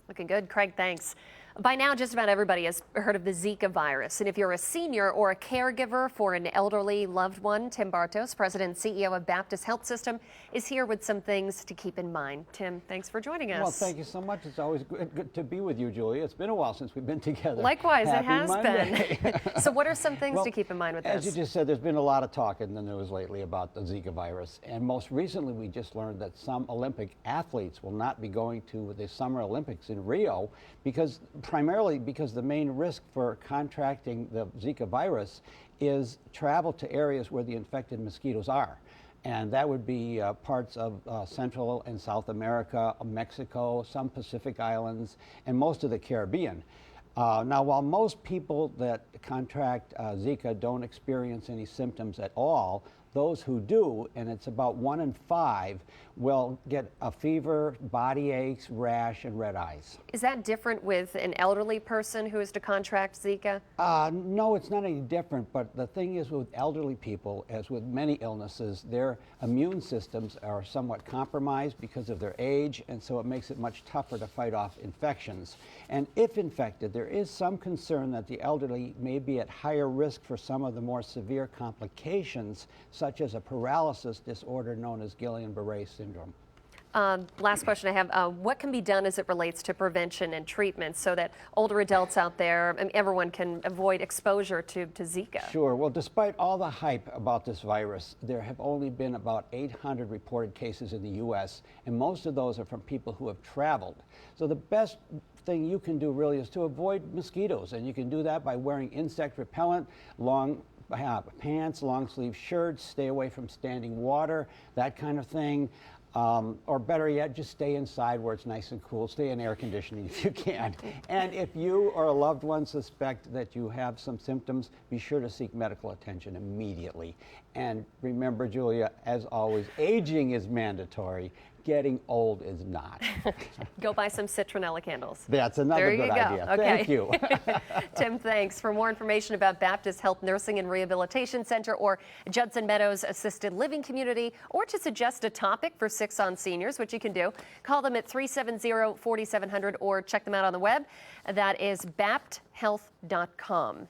Looking good. Craig, thanks. By now, just about everybody has heard of the Zika virus. And if you're a senior or a caregiver for an elderly loved one, Tim Bartos, President and CEO of Baptist Health System, is here with some things to keep in mind. Tim, thanks for joining us. Well, thank you so much. It's always good to be with you, Julia. It's been a while since we've been together. Likewise, Happy it has Monday. been. So what are some things to keep in mind with as this? you just said, there's been a lot of talk in the news lately about the Zika virus. And most recently, we just learned that some Olympic athletes will not be going to the Summer Olympics in Rio primarily because the main risk for contracting the Zika virus is travel to areas where the infected mosquitoes are. And that would be parts of Central and South America, Mexico, some Pacific islands, and most of the Caribbean. Now, while most people that contract Zika don't experience any symptoms at all, those who do, and it's about 1 in 5, will get a fever, body aches, rash, and red eyes. Is that different with an elderly person who is to contract Zika? No, it's not any different, but the thing is with elderly people, as with many illnesses, their immune systems are somewhat compromised because of their age, and so it makes it much tougher to fight off infections. And if infected, there is some concern that the elderly may be at higher risk for some of the more severe complications, such as a paralysis disorder known as Guillain-Barré syndrome. Last question I have, what can be done as it relates to prevention and treatment so that older adults out there, everyone can avoid exposure to Zika? Sure. Well, despite all the hype about this virus, there have only been about 800 reported cases in the U.S., and most of those are from people who have traveled. So the best thing you can do really is to avoid mosquitoes, and you can do that by wearing insect repellent, long pants, long sleeve shirts, stay away from standing water, that kind of thing. Or better yet, just stay inside where it's nice and cool. Stay in air conditioning if you can. And if you or a loved one suspect that you have some symptoms, be sure to seek medical attention immediately. And remember, Julia, as always, aging is mandatory. Getting old is not. Go buy some citronella candles. That's another good idea. Okay. Thank you. Tim, thanks. For more information about Baptist Health Nursing and Rehabilitation Center or Judson Meadows Assisted Living Community, or to suggest a topic for 6 on Seniors, which you can do, call them at 370-4700 or check them out on the web. That is bapthealth.com.